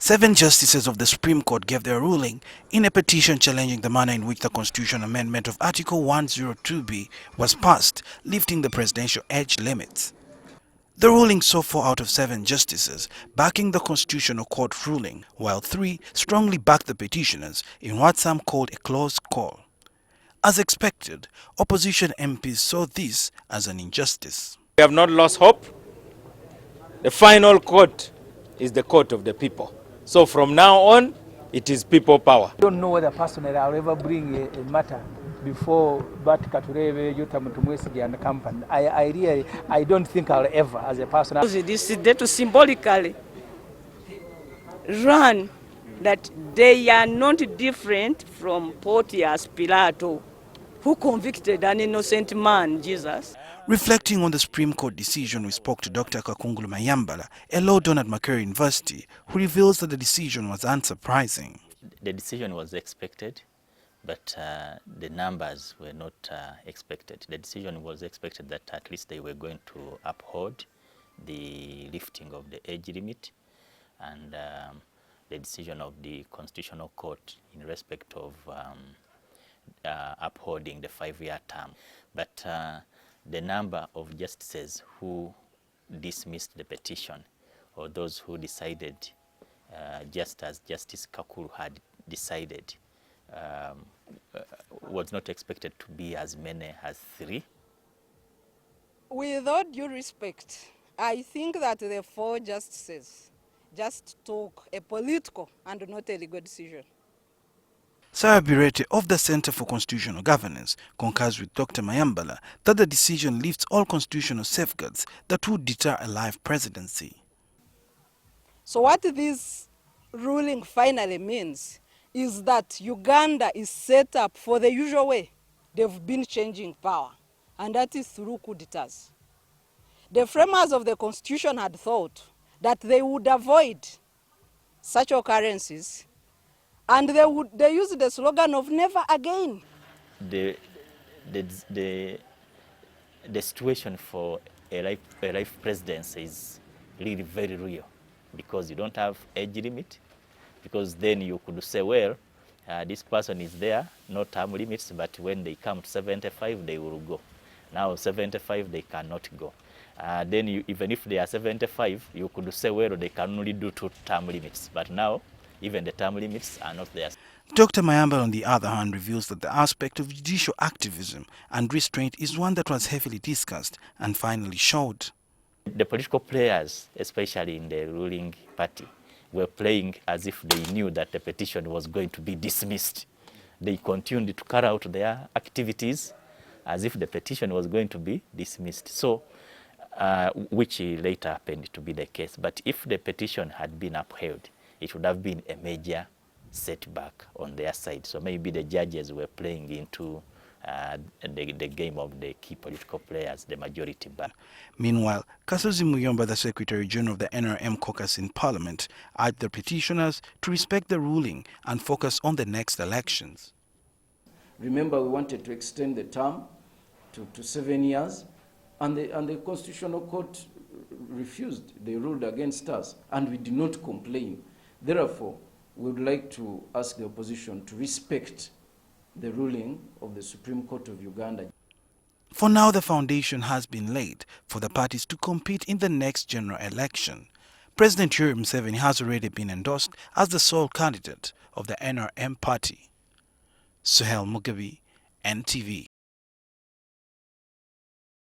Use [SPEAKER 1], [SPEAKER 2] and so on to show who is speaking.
[SPEAKER 1] 7 justices of the Supreme Court gave their ruling in a petition challenging the manner in which the Constitution amendment of Article 102B was passed, lifting the presidential age limits. The ruling saw 4 out of 7 justices backing the Constitutional Court ruling, while 3 strongly backed the petitioners in what some called a close call. As expected, opposition MPs saw this as an injustice.
[SPEAKER 2] We have not lost hope. The final court is the court of the people. So from now on, it is people power.
[SPEAKER 3] I don't know whether personally I'll ever bring a matter before Katureve, Yutam Tumwesigi and the company. I don't think I'll ever, as a person.
[SPEAKER 4] This is there to symbolically run that they are not different from Pontius Pilate, who convicted an innocent man, Jesus.
[SPEAKER 1] Reflecting on the Supreme Court decision, we spoke to Dr. Kakungulu Mayambala, a law donor at Makerere University, who reveals that the decision was unsurprising.
[SPEAKER 5] The decision was expected, but the numbers were not expected. The decision was expected that at least they were going to uphold the lifting of the age limit and the decision of the Constitutional Court in respect of upholding the 5-year term. But the number of justices who dismissed the petition, or those who decided just as Justice Kakuru had decided, was not expected to be as many as 3.
[SPEAKER 6] With all due respect, I think that the 4 justices just took a political and not a legal decision.
[SPEAKER 1] Sarah Birete of the Center for Constitutional Governance concurs with Dr. Mayambala that the decision lifts all constitutional safeguards that would deter a live presidency.
[SPEAKER 6] So what this ruling finally means is that Uganda is set up for the usual way they've been changing power, and that is through coup d'etats. The framers of the Constitution had thought that they would avoid such occurrences, and they used the slogan of never again.
[SPEAKER 5] The situation for a life presidency is really very real, because you don't have age limit, because then you could say, well, this person is there, no term limits, but when they come to 75, they will go. Now 75, they cannot go. Then even if they are 75, you could say, well, they can only do 2 term limits, but now even the term limits are not there.
[SPEAKER 1] Dr. Mayambala, on the other hand, reveals that the aspect of judicial activism and restraint is one that was heavily discussed and finally showed.
[SPEAKER 5] The political players, especially in the ruling party, were playing as if they knew that the petition was going to be dismissed. They continued to carry out their activities as if the petition was going to be dismissed. So, which later happened to be the case. But if the petition had been upheld, it would have been a major setback on their side. So maybe the judges were playing into the game of the key political players, the majority.
[SPEAKER 1] Meanwhile, Kasozi Muyomba, the Secretary General of the NRM caucus in Parliament, urged the petitioners to respect the ruling and focus on the next elections.
[SPEAKER 7] Remember, we wanted to extend the term to 7 years, and the Constitutional Court refused. They ruled against us, and we did not complain. Therefore, we would like to ask the opposition to respect the ruling of the Supreme Court of Uganda.
[SPEAKER 1] For now, the foundation has been laid for the parties to compete in the next general election. President Yoweri Museveni has already been endorsed as the sole candidate of the NRM party. SUHAIL MUGABI, NTV.